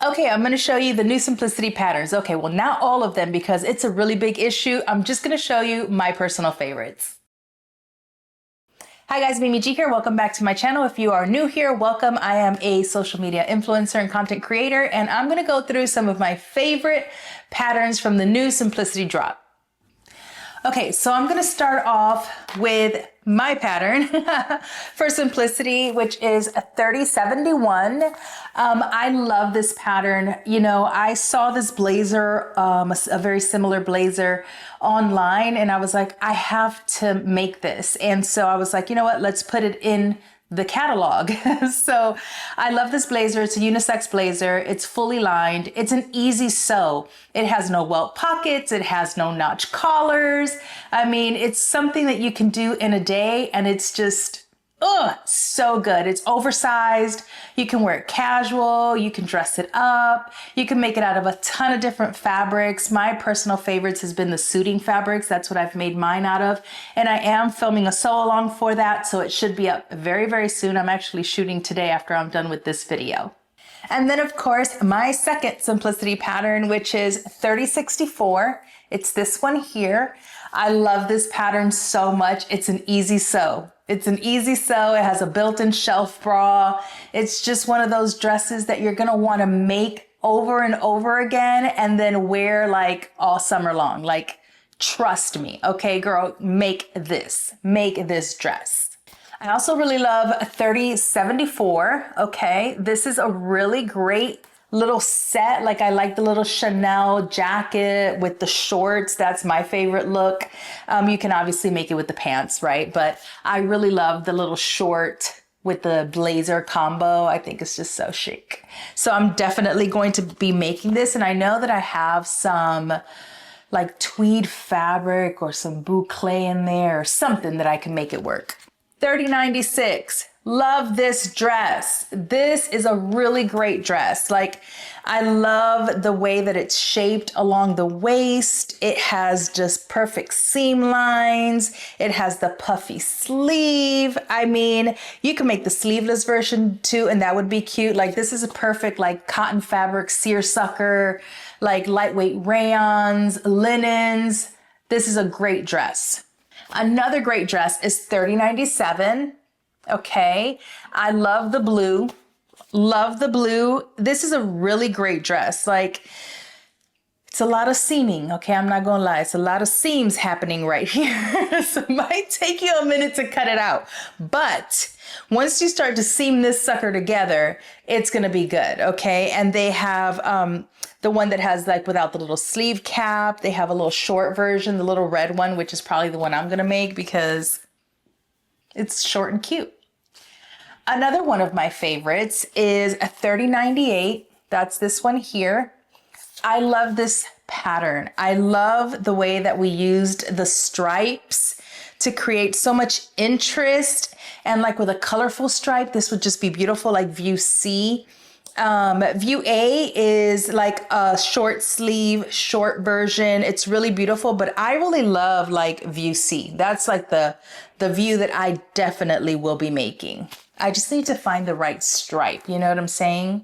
Okay, I'm going to show you the new simplicity patterns. Okay, well, not all of them because it's a really big issue. I'm just going to show you my personal favorites. Hi guys, Mimi G here. Welcome back to my channel. If you are new here, welcome. I am a social media influencer and content creator, and I'm going to go through some of my favorite patterns from the new simplicity drop. Okay, so I'm going to start off with my pattern for simplicity, which is a 3071. I love this pattern. You know, I saw this blazer, a very similar blazer online, and I was like, I have to make this. And so I was like, you know what, let's put it in the catalog. So I love this blazer. It's a unisex blazer. It's fully lined. It's an easy sew. It has no welt pockets. It has no notch collars. I mean, it's something that you can do in a day, and it's just, so good. It's oversized. You can wear it casual. You can dress it up. You can make it out of a ton of different fabrics. My personal favorites has been the suiting fabrics. That's what I've made mine out of. And I am filming a sew along for that, so it should be up very, very soon. I'm actually shooting today after I'm done with this video. And then of course, my second simplicity pattern, which is 3064. It's this one here. I love this pattern so much. It's an easy sew. It's an easy sew. It has a built-in shelf bra. It's just one of those dresses that you're gonna wanna make over and over again and then wear like all summer long. Like, trust me, okay, girl, make this dress. I also really love 3074, okay? This is a really great little set. Like, I like the little Chanel jacket with the shorts. That's my favorite look. You can obviously make it with the pants, right? But I really love the little short with the blazer combo. I think it's just so chic. So I'm definitely going to be making this. And I know that I have some like tweed fabric or some boucle in there or something that I can make it work. 3096. Love this dress. This is a really great dress. Like, I love the way that it's shaped along the waist. It has just perfect seam lines. It has the puffy sleeve. I mean, you can make the sleeveless version too, and that would be cute. Like, this is a perfect like cotton fabric, seersucker, like lightweight rayons, linens. This is a great dress. Another great dress is 3097. Okay, I love the blue. Love the blue. This is a really great dress. Like, it's a lot of seaming. Okay, I'm not gonna lie. It's a lot of seams happening right here. So it might take you a minute to cut it out. But once you start to seam this sucker together, it's gonna be good, okay? And they have the one that has like without the little sleeve cap. They have a little short version, the little red one, which is probably the one I'm gonna make because it's short and cute. Another one of my favorites is a 3098. That's this one here. I love this pattern. I love the way that we used the stripes to create so much interest, and like with a colorful stripe, this would just be beautiful, like view C. View A is like a short sleeve, short version. It's really beautiful, but I really love like view C. That's like the view that I definitely will be making. I just need to find the right stripe. You know what I'm saying?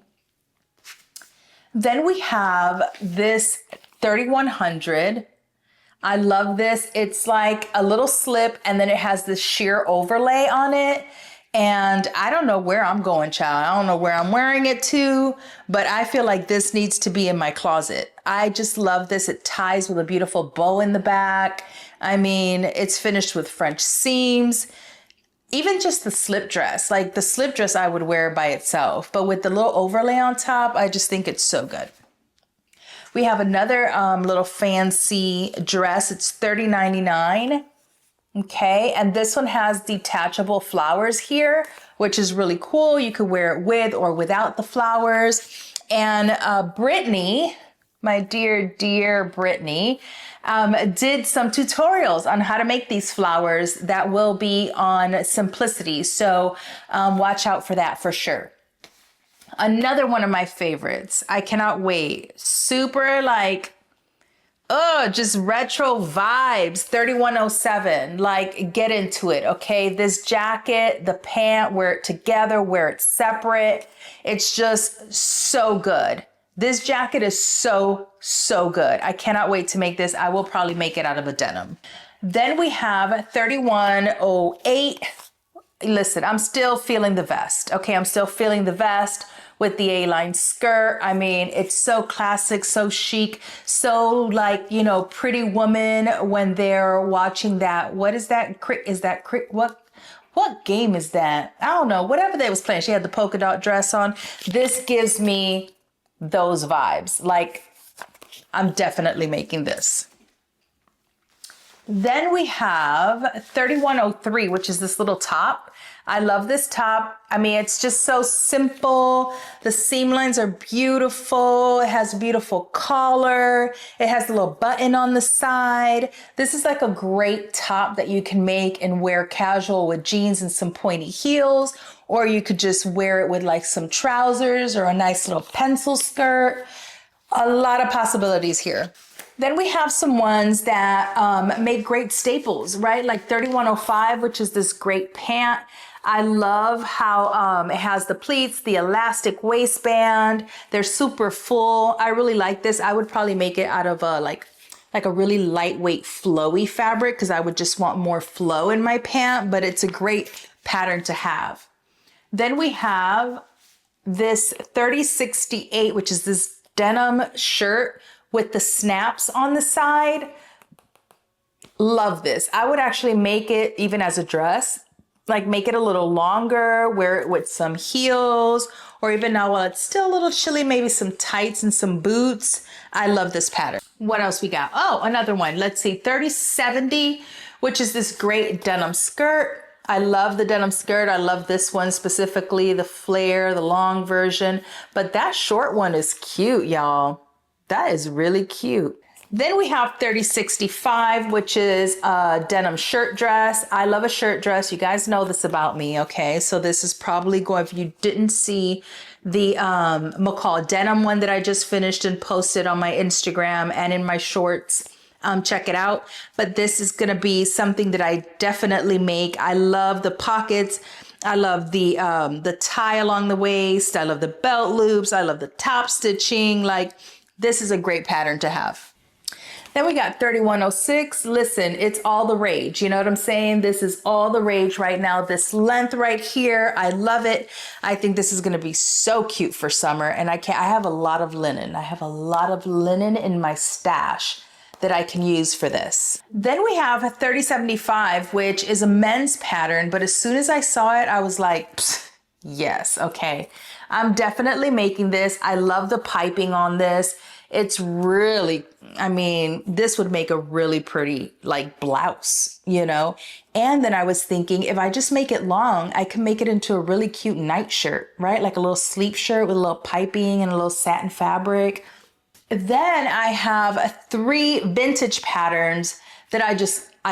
Then we have this 3100. I love this. It's like a little slip and then it has this sheer overlay on it. And I don't know where I'm going, child. I don't know where I'm wearing it to, but I feel like this needs to be in my closet. I just love this. It ties with a beautiful bow in the back. I mean, it's finished with French seams. Even just the slip dress, like the slip dress I would wear by itself, but with the little overlay on top, I just think it's so good. We have another little fancy dress. It's 3099. Okay, and this one has detachable flowers here, which is really cool. You could wear it with or without the flowers. And Brittany, my dear Brittany, did some tutorials on how to make these flowers that will be on Simplicity. So watch out for that for sure. Another one of my favorites. I cannot wait. Super like, just retro vibes. 3107. Like, get into it. Okay. This jacket, the pant, wear it together, wear it separate. It's just so good. This jacket is so, so good. I cannot wait to make this. I will probably make it out of a denim. Then we have 3108. Listen, I'm still feeling the vest. Okay, I'm still feeling the vest with the A-line skirt. I mean, it's so classic, so chic, so like, you know, Pretty Woman when they're watching that. What is that? What game is that? I don't know. Whatever they was playing. She had the polka dot dress on. This gives me those vibes. Like, I'm definitely making this. Then we have 3103, which is this little top. I love this top. I mean, it's just so simple. The seam lines are beautiful. It has a beautiful collar. It has a little button on the side. This is like a great top that you can make and wear casual with jeans and some pointy heels, or you could just wear it with like some trousers or a nice little pencil skirt. A lot of possibilities here. Then we have some ones that make great staples, right? Like 3105, which is this great pant. I love how it has the pleats, the elastic waistband. They're super full. I really like this. I would probably make it out of like a really lightweight flowy fabric because I would just want more flow in my pant, but it's a great pattern to have. Then we have this 3068, which is this denim shirt with the snaps on the side. Love this. I would actually make it even as a dress, like make it a little longer, wear it with some heels, or even now while it's still a little chilly, maybe some tights and some boots. I love this pattern. What else we got? Oh, another one. Let's see, 3070, which is this great denim skirt. I love the denim skirt. I love this one specifically, the flare, the long version, but that short one is cute, y'all. That is really cute. Then we have 3065, which is a denim shirt dress. I love a shirt dress. You guys know this about me, okay? So this is probably going, if you didn't see the McCall denim one that I just finished and posted on my Instagram and in my shorts, check it out. But this is gonna be something that I definitely make. I love the pockets. I love the tie along the waist. I love the belt loops. I love the top stitching. Like, this is a great pattern to have. Then we got 3106. Listen, it's all the rage. You know what I'm saying? This is all the rage right now. This length right here, I love it. I think this is going to be so cute for summer. And I have a lot of linen. I have a lot of linen in my stash that I can use for this. Then we have a 3075, which is a men's pattern. But as soon as I saw it, I was like, yes, okay. I'm definitely making this. I love the piping on this. It's really, I mean, this would make a really pretty like blouse, you know? And then I was thinking if I just make it long, I can make it into a really cute nightshirt, right? Like a little sleep shirt with a little piping and a little satin fabric. Then I have 3 vintage patterns that I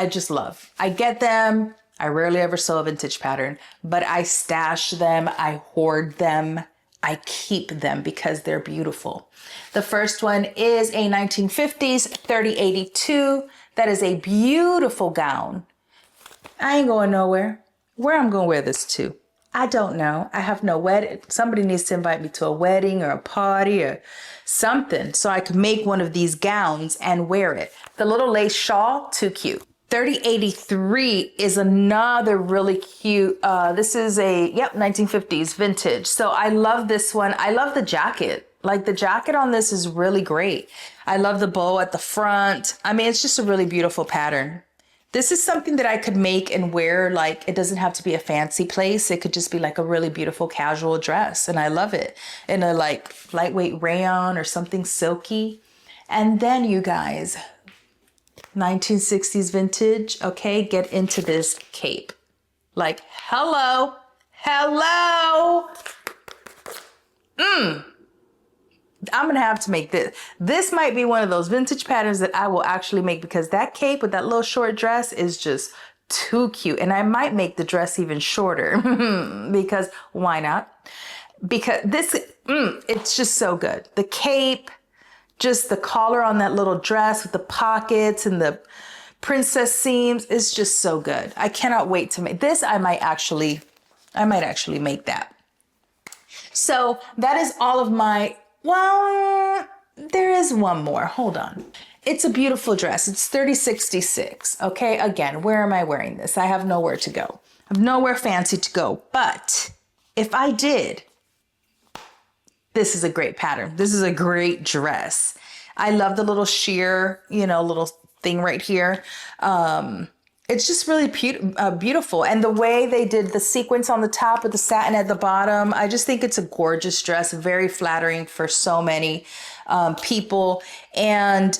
just love. I get them. I rarely ever sew a vintage pattern, but I stash them. I hoard them. I keep them because they're beautiful. The first one is a 1950s 3082. That is a beautiful gown. I ain't going nowhere. Where I'm going to wear this to? I don't know. I have no wedding. Somebody needs to invite me to a wedding or a party or something so I can make one of these gowns and wear it. The little lace shawl, too cute. 3083 is another really cute, this is a, 1950s vintage. So I love this one. I love the jacket. Like the jacket on this is really great. I love the bow at the front. I mean, it's just a really beautiful pattern. This is something that I could make and wear, like it doesn't have to be a fancy place. It could just be like a really beautiful casual dress. And I love it in a like lightweight rayon or something silky. And then you guys, 1960s vintage, okay, get into this cape. Like, hello. I'm gonna have to make this. This might be one of those vintage patterns that I will actually make because that cape with that little short dress is just too cute. And I might make the dress even shorter because why not? Because this, it's just so good. The cape, just the collar on that little dress with the pockets and the princess seams is just so good. I cannot wait to make this. I might actually make that. So that is all of my Well, there is one more. Hold on. It's a beautiful dress. It's 3066. Okay, again, where am I wearing this? I have nowhere to go. I have nowhere fancy to go. But if I did, this is a great pattern. This is a great dress. I love the little sheer, little thing right here. It's just really beautiful. And the way they did the sequence on the top with the satin at the bottom, I just think it's a gorgeous dress, very flattering for so many people. And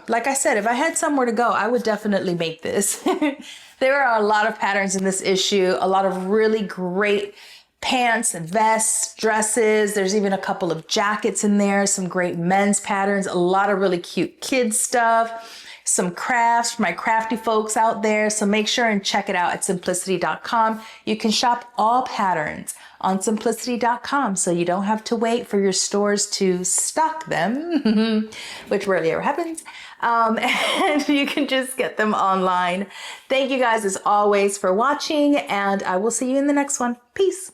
like I said, if I had somewhere to go, I would definitely make this. There are a lot of patterns in this issue, a lot of really great pants and vests, dresses. There's even a couple of jackets in there, some great men's patterns, a lot of really cute kids stuff. Some crafts for my crafty folks out there. So make sure and check it out at simplicity.com. You can shop all patterns on simplicity.com, so you don't have to wait for your stores to stock them, which rarely ever happens. And you can just get them online. Thank you guys as always for watching, and I will see you in the next one. Peace.